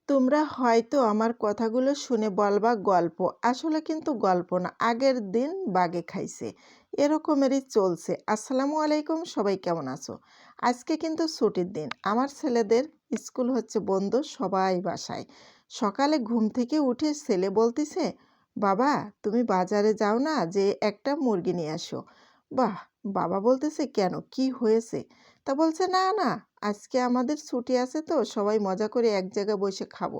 তোমরা হয়তো আমার কথাগুলো শুনে বলবা গল্প। আসলে কিন্তু গল্প না। আগের দিন বাঘে খাইছে। এরকমেরই চলছে। আসসালামু আলাইকুম, সবাই কেমন আছো? আজকে কিন্তু ছুটির দিন। আমার ছেলেদের স্কুল হচ্ছে বন্ধ, সবাই বাসায়। সকালে ঘুম থেকে উঠে ছেলে বলতিছে, বাবা তুমি বাজারে যাও না, যে একটা মুরগি নিয়ে আসো। বাহ! বাবা বলতেছে, কেন কি হয়েছে? তা বলছে, না না, আজকে আমাদের ছুটি আছে তো সবাই মজা করে এক জায়গায় বসে খাবো।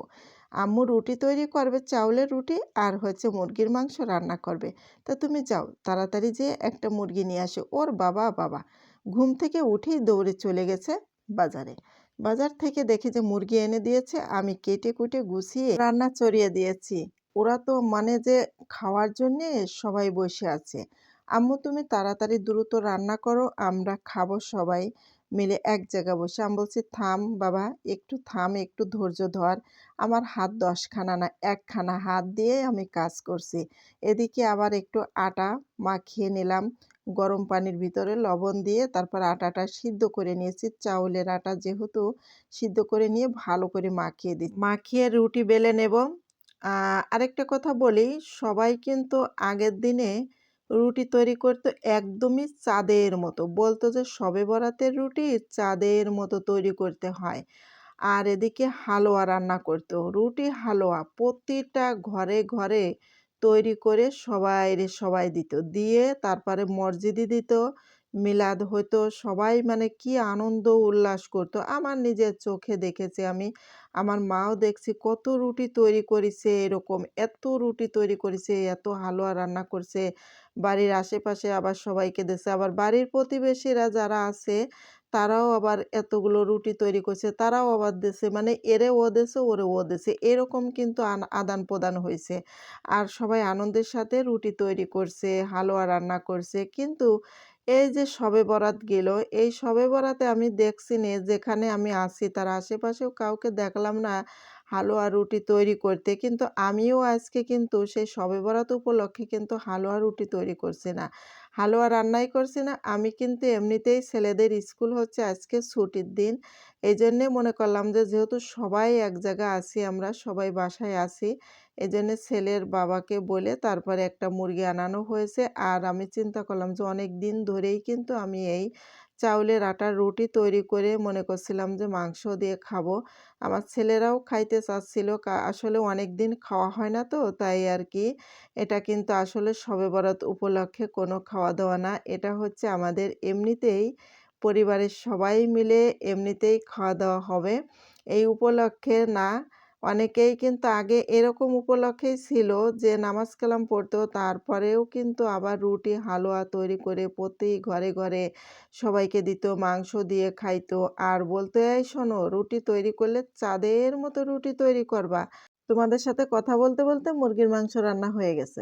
আম্মু রুটি তৈরি করবে, চাউলের রুটি, আর হচ্ছে মুরগির মাংস রান্না করবে। তা তুমি যাও তাড়াতাড়ি যেয়ে একটা মুরগি নিয়ে আসো। ওর বাবা ঘুম থেকে উঠেই দৌড়ে চলে গেছে বাজারে। বাজার থেকে দেখে যে মুরগি এনে দিয়েছে, আমি কেটে কুটে গুছিয়ে রান্না চড়িয়ে দিয়েছি। ওরা তো মানে যে খাওয়ার জন্যে সবাই বসে আছে। আম্মু তুমি তাড়াতাড়ি দ্রুত রান্না করো, আমরা খাবো সবাই মিলে এক জায়গায় বসে। আমি বলছি, থাম বাবা, একটু থাম, একটু ধৈর্য ধর। আমার হাত ১০ খানা না, ১ খানা হাত দিয়ে আমি কাজ করছি। এদিকে আবার একটু আটা মাখিয়ে নিলাম। গরম পানির ভিতরে লবণ দিয়ে তারপর আটাটা সিদ্ধ করে নিয়েছি। চাউলের আটা যেহেতু, সিদ্ধ করে নিয়ে ভালো করে মাখিয়ে মাখিয়ে রুটি বেলে নেব। আরেকটা কথা বলি, সবাই কিন্তু আগের দিনে রুটি তৈরি করতো একদমই চাঁদের মতো। বলতো যে শবে বরাতের রুটি চাঁদের মতো তৈরি করতে হয়। আর এদিকে হালুয়া রান্না করতো। রুটি হালুয়া প্রতিটা ঘরে তৈরি করে সবাইরে সবাই দিত। দিয়ে তারপরে মসজিদে দিত, মিলাদ হইতো। সবাই মানে কি আনন্দ উল্লাস করতো। আমার নিজের চোখে দেখেছি আমি। আমার মাও দেখছি কত রুটি তৈরি করেছে এরকম। এত রুটি তৈরি করেছে, এত হালুয়া রান্না করছে। বাড়ির আশেপাশে আবার সবাইকে দিছে। আবার বাড়ির প্রতিবেশীরা যারা আছে তারাও আবার এতগুলো রুটি তৈরি করছে, তারাও আবার দিছে। মানে এরে ও দিছে, ওরে ও দিছে। এরকম কিন্তু আদান-প্রদান হইছে। আর সবাই আনন্দের সাথে রুটি তৈরি করছে, হালুয়া রান্না করছে। কিন্তু এই যে শবে বরাত গেল, এই শবে বরাতে আমি দেখছি নে, যেখানে আমি আছি তার আশেপাশেও কাউকে দেখলাম না হালুয়া রুটি তৈরি করতে। কিন্তু আমিও আজকে কিন্তু সেই শবে বরাত উপলক্ষে কিন্তু হালুয়া রুটি তৈরি করছি না। হালুয়া রান্নাই করছি না। আমি কিন্তু এমনিতেই ছেলেদের স্কুল হচ্ছে আজকে ছুটির দিন। এজন্যে মনে করলাম যে যেহেতু সবাই এক জায়গায় আছি, আমরা সবাই বাসায় আছি। এজন্যে ছেলের বাবাকে বলে তারপরে একটা মুরগি আনানো হয়েছে। আর আমি চিন্তা করলাম যে অনেকদিন ধরেই কিন্তু আমি এই চাউলের আটার রুটি তৈরি করে মনে করছিলাম যে মাংস দিয়ে খাবো। আমার ছেলেরাও খাইতে চাচ্ছিল। আসলে অনেকদিন খাওয়া হয় না তো, তাই আরকি। এটা কিন্তু আসলে শবে বরাত উপলক্ষে কোনো খাওয়া-দাওয়া না। এটা হচ্ছে আমাদের এমনিতেই পরিবারের সবাই মিলে এমনিতেই খাওয়া-দাওয়া হবে। এই উপলক্ষে না। অনেকেই কিন্তু আগে এরকম উপলক্ষেই ছিল যে নামাজ কালাম পড়তো, তারপরেও কিন্তু আবার রুটি, হালুয়া তৈরি করে প্রতি ঘরে সবাইকে দিত, মাংস দিয়ে খাইতো। আর বলতো, "এই শোনো, রুটি তৈরি করলে চাঁদের মতো রুটি তৈরি করবা।" তোমাদের সাথে কথা বলতে মুরগির মাংস রান্না হয়ে গেছে।